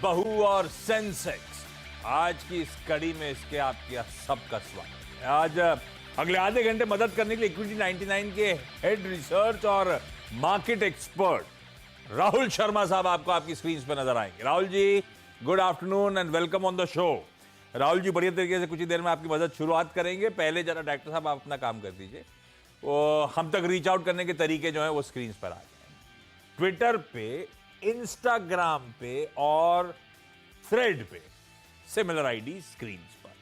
बहू और सेंसेक्स, आज की इस कड़ी में इसके आपके सबका स्वागत है। आज अगले आधे घंटे मदद करने के लिए इक्विटी 99 के हेड रिसर्च और मार्केट एक्सपर्ट राहुल शर्मा साहब आपको आपकी स्क्रीन पर नजर आएंगे। Rahul ji, good afternoon and welcome on the show. Rahul ji बढ़िया तरीके से कुछ ही देर में आपकी मदद शुरुआत करेंगे। पहले जरा डॉक्टर साहब आप अपना काम कर दीजिए। वो हम तक रीच आउट करने के तरीके जो है वो स्क्रीन पर आ जाए। ट्विटर पे, इंस्टाग्राम पे और थ्रेड पे सिमिलर आईडी स्क्रीन पर।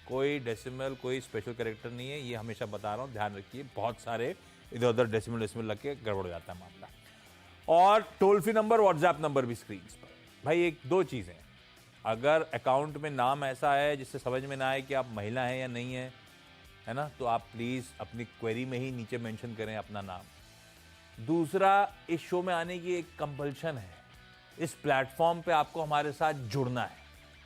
कोई डेसिमल, कोई स्पेशल कैरेक्टर नहीं है, ये हमेशा बता रहा हूं, ध्यान रखिए। बहुत सारे इधर उधर डेसिमल लग के गड़बड़ हो जाता है मामला। और toll free number, WhatsApp number भी स्क्रीन पर। भाई एक दो चीजें, अगर अकाउंट में नाम ऐसा है जिससे समझ में ना आए कि आप महिला हैं या नहीं है, है ना, तो आप प्लीज अपनी क्वेरी में ही नीचे मेंशन करें अपना नाम। दूसरा, इस शो में आने की एक कंपल्शन है, इस प्लेटफॉर्म पे आपको हमारे साथ जुड़ना है।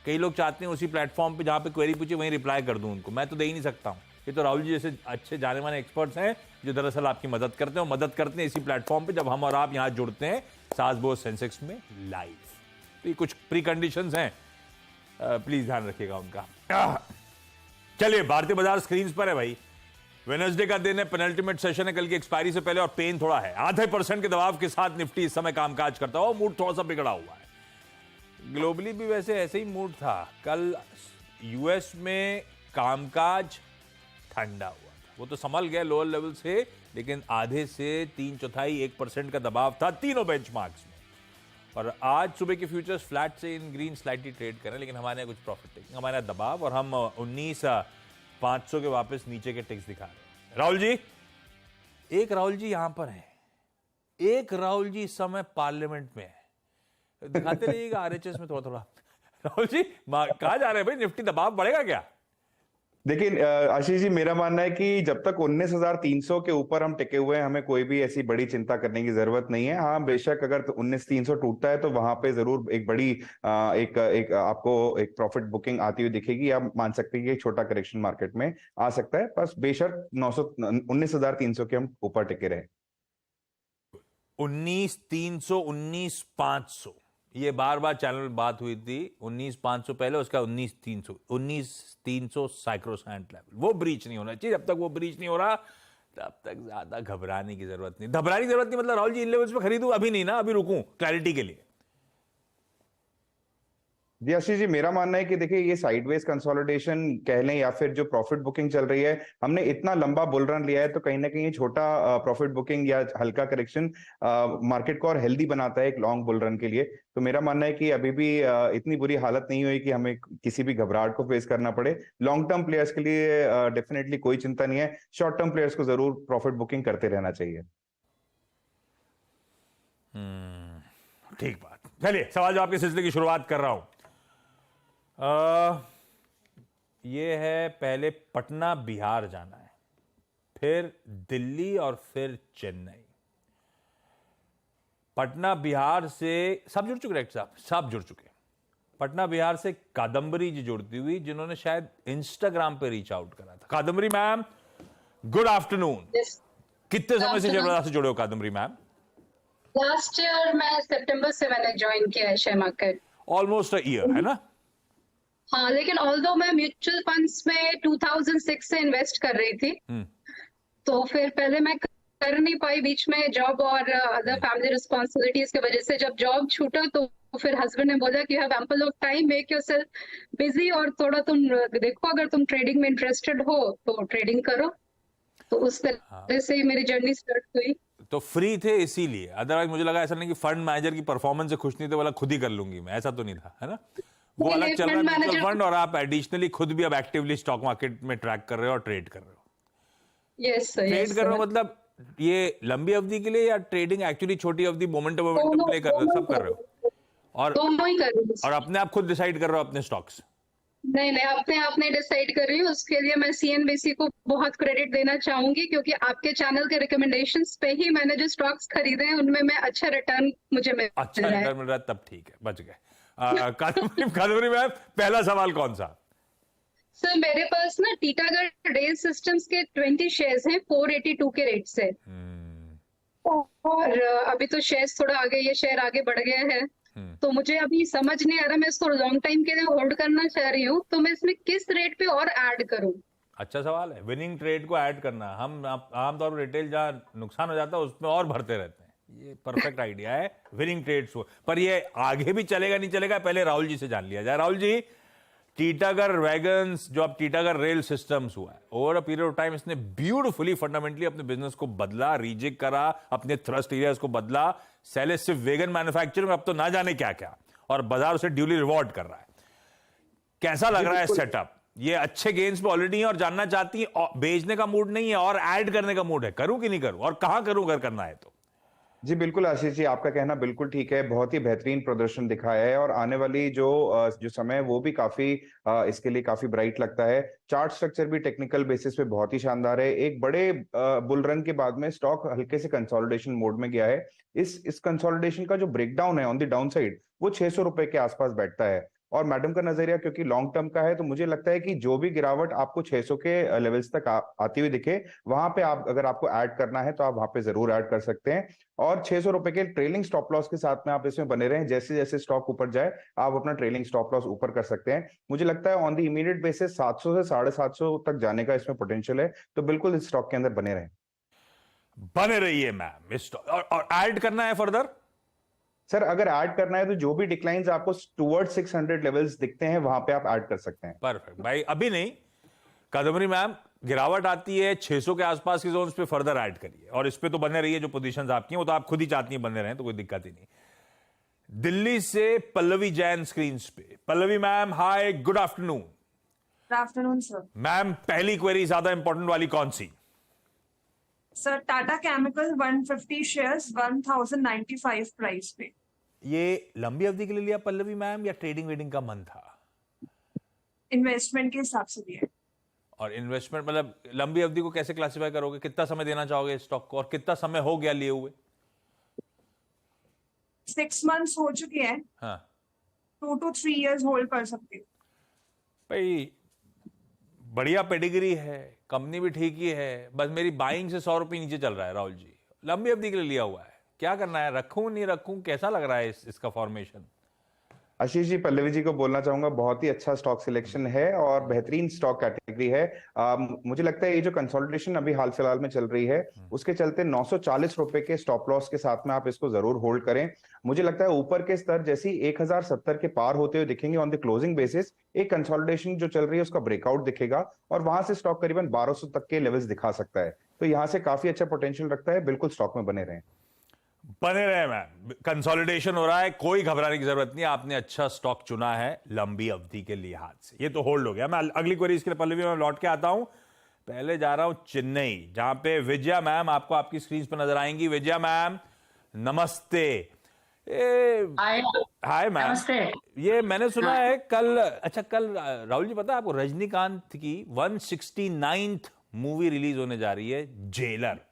कई लोग चाहते हैं उसी प्लेटफॉर्म पे जहां पे क्वेरी पूछे वहीं रिप्लाई कर दूं उनको, मैं तो दे ही नहीं सकता हूं। ये तो राहुल जी जैसे अच्छे जाने माने एक्सपर्ट्स हैं जो दरअसल आपकी मदद करते हैं, और मदद करते हैं इसी प्लेटफॉर्म पे जब हम और आप यहां जुड़ते हैं सास बहू सेंसेक्स में लाइव। तो ये कुछ प्री कंडीशंस हैं, प्लीज ध्यान रखिएगा उनका। चलिए, भारतीय बाजार स्क्रीन पर है भाई। वेडनेसडे का दिन है, पेनल्टीमेट सेशन है कल की एक्सपायरी से पहले, और पेन थोड़ा है। आधे % के दबाव के साथ निफ्टी इस समय कामकाज करता हो, मूड थोड़ा सा बिगड़ा हुआ है। ग्लोबली भी वैसे ऐसे ही मूड था। कल यूएस में कामकाज ठंडा हुआ था, वो तो संभल गया लोअर लेवल से, लेकिन आधे से 3/4 1% का दबाव था तीनों बेंचमार्क्स में। और आज सुबह के फ्यूचर्स फ्लैट से इन ग्रीन स्लाइटली ट्रेड करें, लेकिन हमारे यहाँ कुछ प्रॉफिट टेकिंग, हमारे यहाँ दबाव, और हम 19,500 के वापस नीचे के टिक्स दिखा रहे हैं। राहुल जी, एक राहुल जी यहां पर है, एक राहुल जी इस समय पार्लियामेंट में है। दिखाते रहिएगा आरएचएस में थोड़ा थोड़ा। राहुल जी कहा जा रहे हैं भाई, निफ्टी दबाव बढ़ेगा क्या? देखिए आशीष जी, मेरा मानना है कि जब तक 19,300 के ऊपर हम टिके हुए हैं, हमें कोई भी ऐसी बड़ी चिंता करने की जरूरत नहीं है। हाँ, बेशक अगर 19,300 टूटता है तो वहां पे जरूर एक बड़ी एक आपको एक प्रॉफिट बुकिंग आती हुई दिखेगी। आप मान सकते हैं कि एक छोटा करेक्शन मार्केट में आ सकता है, बस बेशक 19,300 के हम ऊपर टिके रहे। 19,300, 19,500, ये बार बार चैनल में बात हुई थी। 19,500 पहले, उसका 19,300, 19,300 साइक्रोसैंट लेवल, वो ब्रीच नहीं होना चाहिए। जब तक वो ब्रीच नहीं हो रहा तब तक ज्यादा घबराने की जरूरत नहीं। घबराने की जरूरत नहीं मतलब राहुल जी इन लेवल्स पे खरीदूं अभी नहीं ना, अभी रुकूं क्लैरिटी के लिए। जी आशीष जी, मेरा मानना है कि देखिए ये साइडवेज कंसोलिडेशन कह लें या फिर जो प्रॉफिट बुकिंग चल रही है, हमने इतना लंबा बुल रन लिया है, तो कहीं ना कहीं छोटा प्रॉफिट बुकिंग या हल्का करेक्शन मार्केट को और हेल्दी बनाता है एक लॉन्ग बुल रन के लिए। तो मेरा मानना है कि अभी भी इतनी बुरी हालत नहीं हुई कि हमें किसी भी घबराहट को फेस करना पड़े। लॉन्ग टर्म प्लेयर्स के लिए डेफिनेटली कोई चिंता नहीं है, शॉर्ट टर्म प्लेयर्स को जरूर प्रॉफिट बुकिंग करते रहना चाहिए। ठीक बात। चलिए, सवाल जवाब के सिलसिले की शुरुआत कर रहा हूं। ये है, पहले पटना बिहार जाना है, फिर दिल्ली और फिर चेन्नई। पटना बिहार से सब जुड़ चुके, साहब सब जुड़ चुके। पटना बिहार से कादम्बरी जी जुड़ती हुई, जिन्होंने शायद इंस्टाग्राम पे रीच आउट करा था। Kadambari ma'am, good afternoon. कितने समय से शेयर बाजार से जुड़े हो कादम्बरी मैम? लास्ट ईयर मैं सितंबर से मैंने ज्वाइन किया है share market. Almost a year, है ना? हाँ, लेकिन ऑल्दो मैं म्यूचुअल फंड्स में 2006 से इन्वेस्ट कर रही थी, तो फिर पहले मैं कर नहीं पाई, बीच में जॉब और अदर फैमिली रिस्पॉन्सिबिलिटीज की वजह से जब जॉब छूटा तो फिर हस्बैंड ने बोला कि have ample of time, make yourself busy, और थोड़ा तुम देखो, अगर तुम ट्रेडिंग में इंटरेस्टेड हो तो ट्रेडिंग करो। तो उस तरह से मेरी जर्नी स्टार्ट हुई। तो फ्री थे इसीलिए, अदरवाइज मुझे लगा ऐसा नहीं कि फंड मैनेजर की परफॉर्मेंस से खुश नहीं थे, बोला खुद ही कर लूंगी मैं, ऐसा तो नहीं था, है ना? वो अलग चल रहा है म्यूचुअल फंड, और आप एडिशनली खुद भी अब एक्टिवली स्टॉक मार्केट में ट्रैक कर रहे हो और ट्रेड कर रहे हो। यस सर, ट्रेड कर रहे हो मतलब ये लंबी अवधि के लिए, या ट्रेडिंग एक्चुअली छोटी अवधि मोमेंटम प्ले कर रहे हो? सब कर रहे हो, और दोनों ही कर रही हूँ। और अपने आप खुद डिसाइड कर रहे हो अपने स्टॉक्स? नहीं नहीं, अपने आप नहीं डिसाइड कर रही हूँ। उसके लिए मैं सीएनबीसी को बहुत क्रेडिट देना चाहूंगी, क्योंकि आपके चैनल के रिकमेंडेशंस पे ही मैंने जो स्टॉक्स खरीदे हैं उनमें मैं अच्छा रिटर्न मुझे मिल रहा है। अच्छा रिटर्न मिल रहा है, तब ठीक है, बच गए। कादम्बरी मैम, पहला सवाल कौन सा? सर मेरे पास ना टीटागढ़ रेल सिस्टम्स के 20 शेयर्स हैं 482 के रेट से, और अभी तो शेयर्स थोड़ा आगे, ये शेयर आगे बढ़ गया है, तो मुझे अभी समझ नहीं आ रहा, मैं इसको लॉन्ग टाइम के लिए होल्ड करना चाह रही हूँ, तो मैं इसमें किस रेट पे और ऐड करूँ? अच्छा सवाल है। विनिंग ट्रेड को ऐड करना, हम आमतौर पर रिटेल जहाँ नुकसान हो जाता है उसमें और भरते रहते हैं। ये परफेक्ट आइडिया है विनिंग ट्रेड्स को, पर ये आगे भी चलेगा नहीं चलेगा, पहले राहुल जी से जान लिया जाए। राहुल जी, टीटागढ़ वैगन्स जो अब टीटागढ़ रेल सिस्टम्स हुआ है, over a period of time इसने ब्यूटीफुली फंडामेंटली अपने बिजनेस को बदला, रीजिक करा, अपने थ्रस्ट एरियाज को बदला, सेले सिर्फ वेगन मैन्युफैक्चरिंग, अब तो ना जाने क्या क्या, और बाजार उसे ड्यूली रिवॉर्ड कर रहा है। कैसा लग रहा है सेटअप? ये अच्छे गेन्स पे ऑलरेडी है और जानना चाहती है, और बेचने का मूड नहीं है और ऐड करने का मूड है, करूं कि नहीं करूं और कहां करूं अगर करना है तो? जी बिल्कुल आशीष जी, आपका कहना बिल्कुल ठीक है। बहुत ही बेहतरीन प्रदर्शन दिखाया है और आने वाली जो समय है वो भी काफी इसके लिए काफी ब्राइट लगता है। चार्ट स्ट्रक्चर भी टेक्निकल बेसिस पे बहुत ही शानदार है। एक बड़े बुल रन के बाद में स्टॉक हल्के से कंसोलिडेशन मोड में गया है। इस कंसोलिडेशन का जो ब्रेकडाउन है ऑन द डाउन साइड वो 600 रुपए के आसपास बैठता है। और मैडम का नजरिया क्योंकि लॉन्ग टर्म का है, तो मुझे लगता है कि जो भी गिरावट आपको 600 के लेवल्स तक आती हुई दिखे, वहां पे आप अगर आपको ऐड करना है तो आप वहां पे जरूर ऐड कर सकते हैं। और 600 रुपए के ट्रेलिंग स्टॉप लॉस के साथ में आप इसमें बने रहें। जैसे जैसे स्टॉक ऊपर जाए आप अपना ट्रेलिंग स्टॉप लॉस ऊपर कर सकते हैं। मुझे लगता है ऑन द इमीडिएट बेसिस 700 से 750 तक जाने का इसमें पोटेंशियल है, तो बिल्कुल इस स्टॉक के अंदर बने रहें। बने रहिए मैम इस और ऐड करना है फर्दर? सर अगर ऐड करना है तो जो भी डिक्लाइंस आपको टुवर्ड 600 लेवल्स दिखते हैं वहां पे आप ऐड कर सकते हैं। परफेक्ट भाई, अभी नहीं, कादम्बरी मैम गिरावट आती है 600 के आसपास की जोन्स पे फर्दर ऐड करिए और इस पे तो बने रहिए। जो पोजीशंस आपकी हैं वो तो आप खुद ही चाहती हैं बने रहें, तो कोई दिक्कत ही नहीं। दिल्ली से पल्लवी जैन स्क्रीन पे। Pallavi ma'am hi, good afternoon. Good afternoon sir. Ma'am पहली क्वेरी ज्यादा इंपॉर्टेंट वाली कौन सी? Sir Tata Chemical 150 shares 1095 price पे। ये लंबी अवधि के लिए लिया पल्लवी मैम या ट्रेडिंग वेडिंग का मन था? इन्वेस्टमेंट के हिसाब से लिया। और इन्वेस्टमेंट मतलब लंबी अवधि को कैसे क्लासिफाई करोगे? कितना समय देना चाहोगे स्टॉक को और कितना समय हो गया लिए हुए? 6 मंथ्स हो चुके हैं। हाँ 2 to 3 years होल्ड कर सकती हूँ। भाई, बढ़िया पेडिग्री है, कंपनी भी ठीक ही है, बस मेरी बाइंग से 100 रुपये नीचे चल रहा है। राहुल जी लंबी अवधि के लिए लिया हुआ है, क्या करना है? रखूं नहीं रखूं, कैसा लग रहा है इसका फॉर्मेशन? आशीष जी, पल्लवी जी को बोलना चाहूंगा बहुत ही अच्छा स्टॉक सिलेक्शन है और बेहतरीन स्टॉक कैटेगरी है। मुझे लगता है ये जो कंसोलिडेशन अभी हाल फिलहाल में चल रही है उसके चलते 940 रुपए के स्टॉप लॉस के साथ में आप इसको जरूर होल्ड करें। मुझे लगता है ऊपर के स्तर जैसी 1070 के पार होते हुए दिखेंगे ऑन द क्लोजिंग बेसिस, एक कंसोलिडेशन जो चल रही है उसका ब्रेकआउट दिखेगा और वहां से स्टॉक करीबन 1200 तक के लेवल्स दिखा सकता है। तो यहाँ से काफी अच्छा पोटेंशियल रखता है, बिल्कुल स्टॉक में बने रहें। बने रहे मैम, कंसोलिडेशन हो रहा है, कोई घबराने की जरूरत नहीं। आपने अच्छा स्टॉक चुना है लंबी अवधि के लिहाज से, ये तो होल्ड हो गया। मैं अगली क्वेरी इसके लिए पल्लवी में लौट के आता हूं। पहले जा रहा हूं चेन्नई, जहां पे विजया मैम आपको आपकी स्क्रीन पर नजर आएंगी। विजया मैम नमस्ते। Hi ma'am. नमस्ते। ये मैंने सुना है कल, अच्छा कल राहुल जी पता है आपको रजनीकांत की 169th मूवी रिलीज होने जा रही है, जेलर।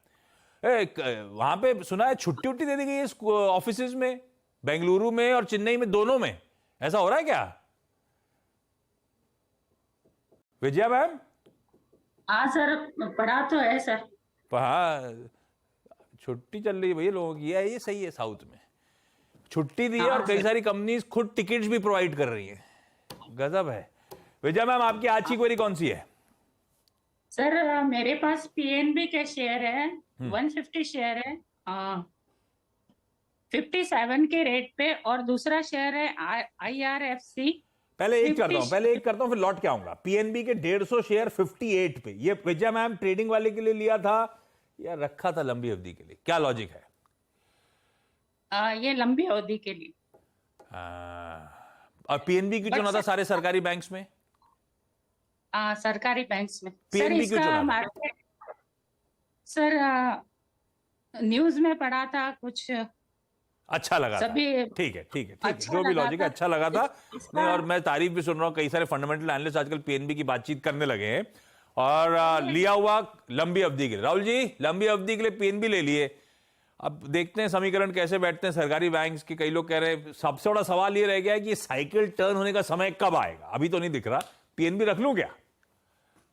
वहां पे सुना है छुट्टी उट्टी दे दी गई है ऑफिसेज में, बेंगलुरु में और चेन्नई में, दोनों में। ऐसा हो रहा है क्या विजया मैम? हाँ सर, पढ़ा तो है सर। हाँ छुट्टी चल रही है भैया लोगों की, ये सही है। साउथ में छुट्टी दी है और कई सारी कंपनीज खुद टिकट्स भी प्रोवाइड कर रही हैं, गजब है। विजया मैम आपकी आज की क्वेरी कौन सी है? सर मेरे पास पीएनबी के शेयर है, 150 शेयर है 57 के रेट पे, और दूसरा शेयर है IRFC। पहले एक करता हूं फिर लौट के आऊंगा। पीएनबी के 150 शेयर 58 पे, ये विजया मैम ट्रेडिंग वाले के लिए लिया था या रखा था लंबी अवधि के लिए? क्या लॉजिक है? ये लंबी अवधि के लिए। और पीएनबी क्यों चुना था सारे सरकारी बैंक्स में? सरकारी बैंक्स में। सर पीएनबी क्यों इसका चुना? मार्केट सर न्यूज में पढ़ा था कुछ, अच्छा लगा था। ठीक है अच्छा जो भी लगा लॉजिक है था। अच्छा लगा था। नहीं, और मैं तारीफ भी सुन रहा हूँ, कई सारे फंडामेंटल एनालिस्ट आजकल पीएनबी की बातचीत करने लगे हैं और लिया हुआ लंबी अवधि के लिए। राहुल जी लंबी अवधि के लिए पीएनबी ले लिए, अब देखते हैं समीकरण कैसे बैठते हैं सरकारी बैंक्स के। कई लोग कह रहे हैं, सबसे बड़ा सवाल ये रह गया है कि साइकिल टर्न होने का समय कब आएगा, अभी तो नहीं दिख रहा। पीएनबी रख लूं क्या?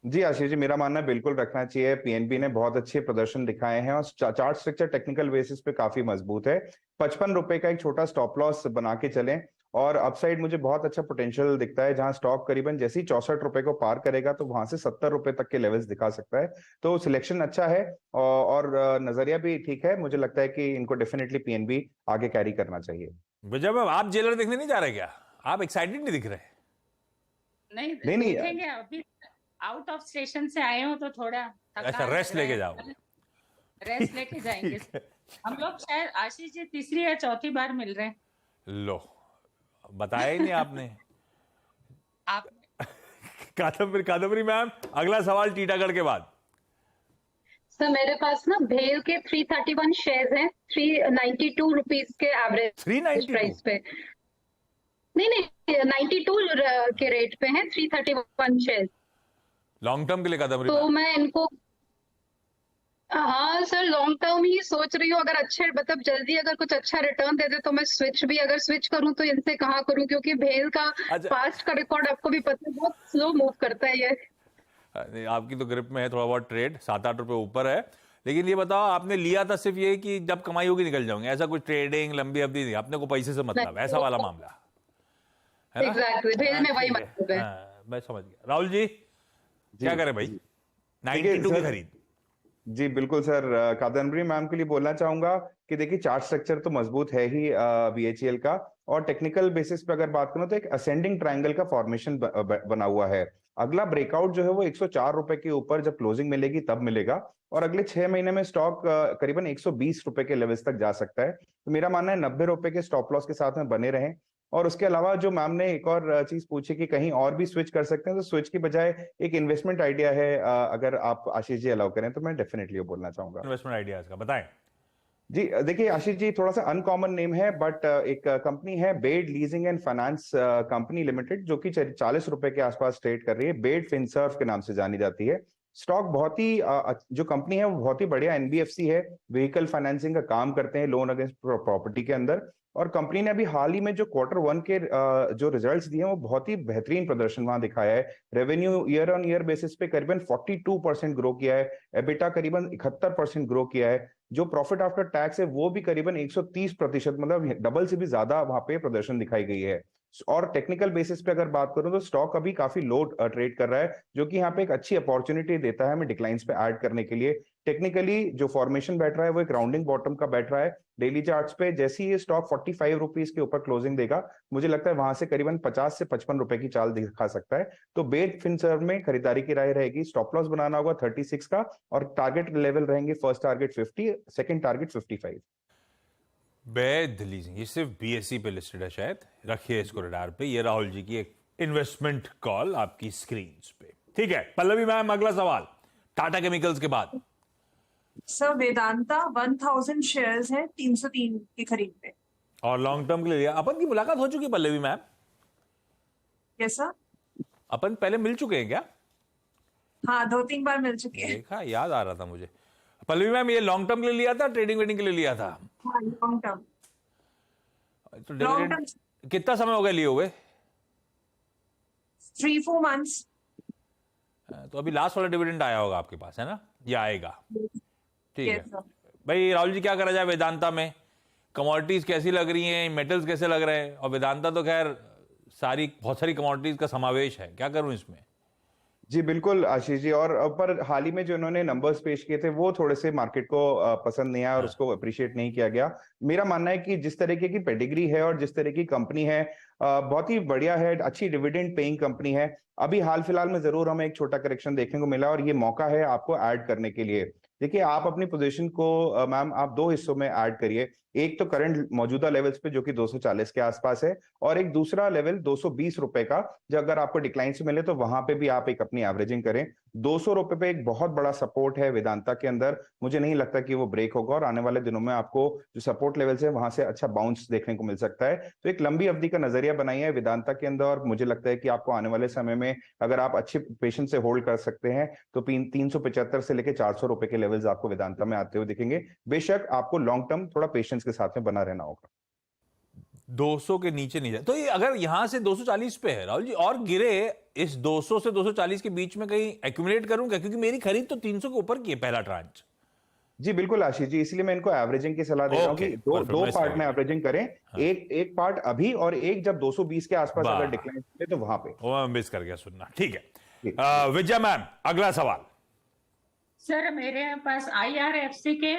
जी आशीष जी, मेरा मानना है बिल्कुल रखना चाहिए। पीएनबी ने बहुत अच्छे प्रदर्शन दिखाए हैं और चार्ट स्ट्रक्चर टेक्निकल बेसिस पे काफी मजबूत है। ₹55 का एक छोटा स्टॉप लॉस बना के चलें। और अपसाइड मुझे बहुत अच्छा पोटेंशियल दिखता है, जहां स्टॉक करीबन जैसे ही ₹64 को पार करेगा तो वहां से ₹70 तक के लेवल्स दिखा सकता है। तो सिलेक्शन अच्छा है और नजरिया भी ठीक है। मुझे लगता है कि इनको डेफिनेटली पीएनबी आगे कैरी करना चाहिए। विजय मैम, आप जेलर देखने नहीं जा रहे क्या? आप एक्साइटेड नहीं दिख रहे। नहीं नहीं देखेंगे, अभी आउट ऑफ स्टेशन से आए हो तो थोड़ा अच्छा, रेस्ट लेके जाओगे। रेस्ट लेके जाएंगे। हम लोग शायद आशीष जी तीसरी या चौथी बार मिल रहे हैं। लो, बताया ही नहीं आपने। आप कादम्बरी मैम, अगला सवाल टीटागढ़ के बाद। सर मेरे पास ना भेल के 331 शेयर्स हैं, 392 रुपीज के एवरेज 392? प्राइस पे। नहीं 92 के रेट पे हैं 331 शेयर्स। लॉन्ग टर्म के लिए कादम्बरी तो मैम? मैं इनको, हाँ सर लॉन्ग टर्म ही सोच रही हूँ। अगर अच्छे मतलब जल्दी अगर कुछ अच्छा रिटर्न दे दे तो मैं स्विच भी, अगर स्विच करूँ तो इनसे कहाँ करूँ, क्योंकि भेल का अच्छा। पास्ट का रिकॉर्ड आपको भी पता है, बहुत स्लो मूव करता है ये। नहीं, आपकी तो ग्रिप में है थोड़ा बहुत ट्रेड, 7-8 रुपए ऊपर है। लेकिन ये बताओ, आपने लिया था सिर्फ ये कि जब कमाई होगी निकल जाऊंगे, ऐसा कुछ ट्रेडिंग लंबी अवधि नहीं, अपने को पैसे से मतलब, नहीं, ऐसा वाला मामला है ना? एग्जैक्टली, भेल में वही ठीक है। मतलब है। हाँ, मैं समझ गया। राहुल जी क्या करें भाई? 92 की सर, खरीद। जी बिल्कुल सर, कादम्बरी मैम के लिए बोलना चाहूंगा कि देखिए चार्ट स्ट्रक्चर तो मजबूत है ही बीएचईएल का, और टेक्निकल बेसिस पे अगर बात करूं तो एक असेंडिंग ट्रायंगल का फॉर्मेशन बना हुआ है। अगला ब्रेकआउट जो है वो ₹104 के ऊपर जब क्लोजिंग मिलेगी तब मिलेगा, और अगले 6 महीने में स्टॉक करीबन ₹120 के लेवल्स तक जा सकता है। तो मेरा मानना है ₹90 के स्टॉप लॉस के साथ में बने रहें। और उसके अलावा जो मैम ने एक और चीज पूछी कि कहीं और भी स्विच कर सकते हैं, तो स्विच की बजाय एक इन्वेस्टमेंट आइडिया है, अगर आप आशीष जी अलाउ करें तो मैं डेफिनेटली वो बोलना चाहूंगा। इन्वेस्टमेंट आइडियाज का बताएं। जी देखिए आशीष जी, थोड़ा सा अनकॉमन नेम है, बट एक कंपनी है bed leasing and finance company limited, जो कि ₹40 के आसपास ट्रेड कर रही है। बेड फिनसर्व के नाम से जानी जाती है। स्टॉक बहुत ही जो कंपनी है वो बहुत ही बढ़िया एनबीएफसी है, व्हीकल फाइनेंसिंग का काम करते हैं, लोन अगेंस्ट प्रॉपर्टी के अंदर। और कंपनी ने अभी हाल ही में जो Q1 के जो रिजल्ट्स दिए हैं वो बहुत ही बेहतरीन प्रदर्शन वहां दिखाया है। Revenue year on year basis पे करीबन 42% ग्रो किया है, एबिटा करीबन 71% ग्रो किया है, जो प्रॉफिट आफ्टर टैक्स है वो भी करीबन 130%, मतलब डबल से भी ज्यादा वहां पे प्रदर्शन दिखाई गई है। और टेक्निकल बेसिस पे अगर बात करूं तो स्टॉक अभी काफी लो ट्रेड कर रहा है, जो कि यहाँ पे एक अच्छी अपॉर्चुनिटी देता है हमें डिक्लाइंस पे ऐड करने के लिए। टेक्निकली जो फॉर्मेशन बैठ रहा है वो एक राउंडिंग बॉटम का बैठ रहा है। डेली चार्ट्स पे जैसे ही ये स्टॉक ₹45 के ऊपर क्लोजिंग देगा, मुझे लगता है वहां से करीबन 50 से ₹55 की चाल दिखा सकता है। तो बेड फिनसर्व में खरीदारी की राय रहेगी। स्टॉप लॉस बनाना होगा 36 का, और टारगेट लेवल रहेंगे first target 50, second target 55। Bed leasing, ये सिर्फ बीएसई पे लिस्टेड है शायद, रखिए इसको रडार पे। ये राहुल जी की एक इन्वेस्टमेंट कॉल आपकी स्क्रीन पे। ठीक है पल्लवी मैम, अगला सवाल टाटा केमिकल्स के बाद। सर वेदांता 1000 शेयर्स है 303 की खरीद पे। और लॉन्ग टर्म के लिए लिया। अपन की मुलाकात हो चुकी है पल्लवी मैम? Yes sir. अपन पहले मिल चुके हैं क्या? हाँ 2-3 बार मिल चुके हैं। देखा, याद आ रहा था मुझे। पल्लवी मैम, ये लॉन्ग टर्म के लिए लिया था, ट्रेडिंग वेडिंग के लिए लिया था? हाँ लॉन्ग टर्म। तो लॉन्ग डिविडेंड टर्म कितना समय हो गया लिए हुए? 3-4 months। तो अभी लास्ट वाला डिविडेंड आया होगा आपके पास, है ना? ये आएगा। ठीक है Yes, sir। भाई। राहुल जी क्या करा जाए वेदांता में? कमोडिटीज कैसी लग रही हैं, मेटल्स कैसे लग रहे हैं? और वेदांता तो खैर बहुत सारी कमोडिटीज का समावेश है, क्या करूं इसमें? जी बिल्कुल आशीष जी, और पर हाल ही में जो इन्होंने नंबर्स पेश किए थे वो थोड़े से मार्केट को पसंद नहीं आया और उसको अप्रिशिएट नहीं किया गया। मेरा मानना है कि जिस तरीके की पेडिग्री है और जिस तरह की कंपनी है, बहुत ही बढ़िया है, अच्छी डिविडेंड पेइंग कंपनी है। अभी हाल फिलहाल में जरूर हमें एक छोटा करेक्शन देखने को मिला, और ये मौका है आपको ऐड करने के लिए। देखिए आप अपनी पोजीशन को मैम आप 2 हिस्सों में ऐड करिए। एक तो करंट मौजूदा लेवल्स पे जो कि 240 के आसपास है, और एक दूसरा लेवल ₹220 का, जो अगर आपको डिक्लाइन से मिले तो वहां पे भी आप एक अपनी एवरेजिंग करें। ₹200 पे एक बहुत बड़ा सपोर्ट है वेदांता के अंदर, मुझे नहीं लगता कि वो ब्रेक होगा, और आने वाले दिनों में आपको जो सपोर्ट लेवल्स है वहां से अच्छा बाउंस देखने को मिल सकता है। तो एक लंबी अवधि का नजरिया बनाइए है वेदांता के अंदर, और मुझे लगता है कि आपको आने वाले समय में अगर आप अच्छे पेशेंस से होल्ड कर सकते हैं तो 375 से लेकर ₹400 के लेवल्स आपको वेदांता में आते हुए दिखेंगे। बेशक आपको लॉन्ग टर्म थोड़ा पेशेंस के साथ में बना रहना होगा। 200 के नीचे नहीं जाए तो ये अगर यहां से 240 पे है राहुल जी, और गिरे इस 200 से 240 के बीच में कहीं एक्यूमुलेट करूं क्या? क्योंकि मेरी खरीद तो 300 के ऊपर की है, पहला ट्रांच। जी बिल्कुल आशीष जी, इसलिए मैं इनको एवरेजिंग की सलाह दे रहा हूँ Okay, कि दो perfect, दो मैं पार्ट समझ में गया। एवरेजिंग करें। एक पार्ट अभी और एक जब 220 के आसपास वाह। अगर डिक्लाइन चले तो वहां पे। वो मैं मिस कर गया सुनना। ठीक जी, है, विजय मैम, अगला सवाल। सर मेरे पास IRFC के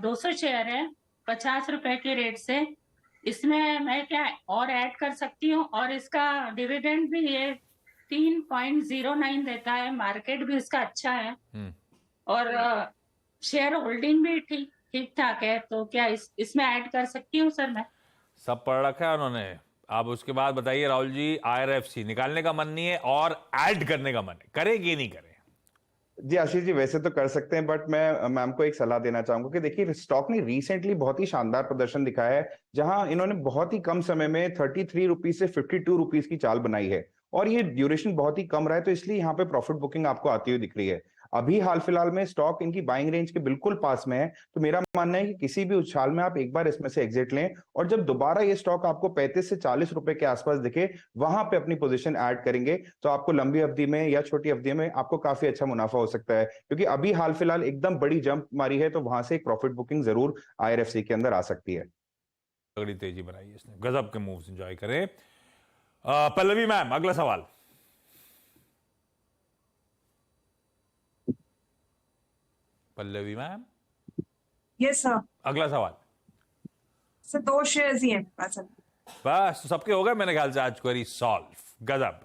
200 शेयर है 50 रुपए के रेट से। इसमें मैं क्या और ऐड कर सकती हूँ? और इसका डिविडेंड भी ये 3.09 देता है, मार्केट भी इसका अच्छा है और शेयर होल्डिंग भी ठीक ठीक ठाक है, तो क्या इसमें ऐड कर सकती हूँ सर मैं? सब पढ़ रखा है उन्होंने। आप उसके बाद बताइए राहुल जी, IRFC निकालने का मन नहीं है और ऐड करने का मन है, करे कि नहीं करे? जी आशीष जी, वैसे तो कर सकते हैं, बट मैं मैम को एक सलाह देना चाहूंगा कि देखिए स्टॉक ने रिसेंटली बहुत ही शानदार प्रदर्शन दिखाया है, जहां इन्होंने बहुत ही कम समय में 33 रुपीज से 52 रुपीज की चाल बनाई है और ये ड्यूरेशन बहुत ही कम रहा है, तो इसलिए यहाँ पे प्रॉफिट बुकिंग आपको आती हुई दिख रही है। अभी हाल फिलहाल में स्टॉक इनकी बाइंग रेंज के बिल्कुल पास में है, तो मेरा मानना है कि किसी भी उछाल में आप एक बार इसमें से एग्जिट लें और जब दोबारा ये स्टॉक आपको 35 से 40 रुपए के आसपास दिखे, वहां पे अपनी पोजीशन ऐड करेंगे तो आपको लंबी अवधि में या छोटी अवधि में आपको काफी अच्छा मुनाफा हो सकता है, क्योंकि अभी हाल फिलहाल एकदम बड़ी जंप मारी है, तो वहां से एक प्रॉफिट बुकिंग जरूर IRFC के अंदर आ सकती है। तगड़ी तेजी बनाई है इसने, गजब के मूव्स एंजॉय करें। पल्लवी मैम, अगला सवाल। Pallavi ma'am, yes sir. अगला सवाल। सर 2 शेयर्स ही हैं मेरे पास अभी। बस तो सबके हो गए मेरे ख्याल से आज क्वेरी सॉल्व। गजब।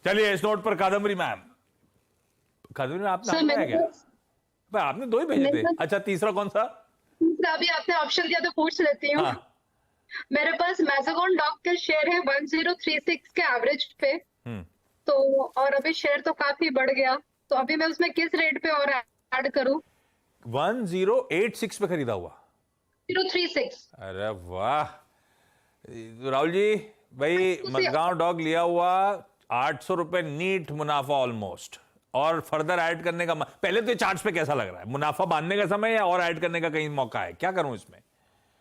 चलिए इस नोट पर कादम्बरी मैम। कादम्बरी मैम, आपने सर हटाया मैंने क्या? भाई, आपने 2 ही भेजे थे। नहीं, अच्छा, तीसरा कौन सा? अभी आपने ऑप्शन दिया तो पूछ लेती हूँ। हाँ। मेरे पास मैज़ागॉन डॉक का शेयर है 1036 के एवरेज पे, हम्म। तो और अभी शेयर तो काफी बढ़ गया, तो अभी मैं उसमें किस रेट पे और ऐड करूं? 1086 पे खरीदा हुआ। 036। अरे वाह राहुल जी, भाई मजगांव डॉग लिया हुआ 800 रुपए नीट मुनाफा ऑलमोस्ट, और फर्दर ऐड करने का पहले तो ये चार्ट्स पे कैसा लग रहा है? मुनाफा बांधने का समय या और ऐड करने का कहीं मौका है? क्या करूं इसमें?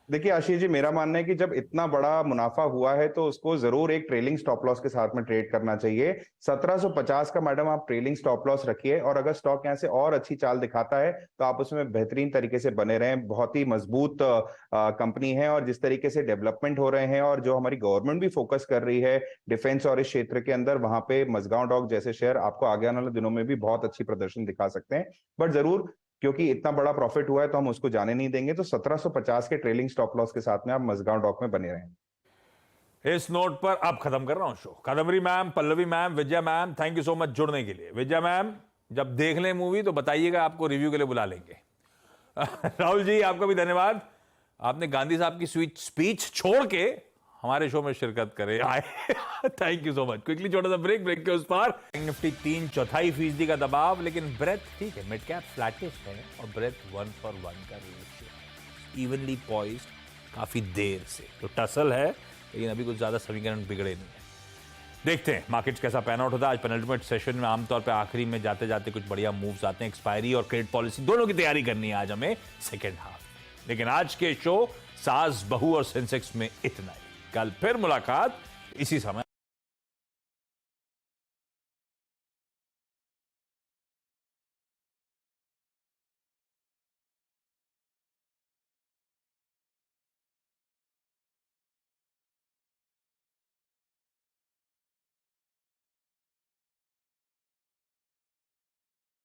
देखिए आशीष जी, मेरा मानना है कि जब इतना बड़ा मुनाफा हुआ है तो उसको जरूर एक ट्रेलिंग स्टॉप लॉस के साथ में ट्रेड करना चाहिए। 1750 का मैडम आप ट्रेलिंग स्टॉप लॉस रखिए, और अगर स्टॉक यहाँ से और अच्छी चाल दिखाता है तो आप उसमें बेहतरीन तरीके से बने रहें। बहुत ही मजबूत कंपनी है, और जिस तरीके से डेवलपमेंट हो रहे हैं और जो हमारी गवर्नमेंट भी फोकस कर रही है डिफेंस और इस क्षेत्र के अंदर, वहां पे मजगांव डॉग जैसे शेयर आपको आगे आने वाले दिनों में भी बहुत अच्छी प्रदर्शन दिखा सकते हैं। बट जरूर, क्योंकि इतना बड़ा प्रॉफिट हुआ है तो हम उसको जाने नहीं देंगे, तो 1750 के ट्रेलिंग स्टॉप लॉस के साथ में आप मजगांव डॉक में बने रहें। इस नोट पर अब खत्म कर रहा हूं show. Kadambari ma'am, Pallavi ma'am, Vijaya ma'am, thank you so much जुड़ने के लिए। विजया मैम, जब देख लें मूवी तो बताइएगा, आपको रिव्यू के लिए बुला लेंगे। राहुल जी, आपका भी धन्यवाद। आपने गांधी साहब की स्वीट स्पीच छोड़ के हमारे शो में शिरकत करे आए। Thank you so much. Quickly छोटा सा ब्रेक के उस पार। निफ्टी 3/4% का दबाव, लेकिन ब्रेथ ठीक है, मिड कैप फ्लैटिश है और ब्रेथ 1-for-1 का रेशियो इवनली पॉइज्ड काफी देर से। तो टसल है, लेकिन अभी कुछ ज्यादा समीकरण बिगड़े नहीं है। देखते हैं मार्केट्स कैसा पैन आउट होता है। आज पेनल्टीमेट सेशन में आमतौर पे आखिरी में जाते जाते कुछ बढ़िया मूव्स आते हैं। एक्सपायरी और क्रेडिट पॉलिसी दोनों की तैयारी करनी है आज हमें सेकेंड हाफ। लेकिन आज के शो सास बहू और सेंसेक्स में इतना ही। कल फिर मुलाकात इसी समय।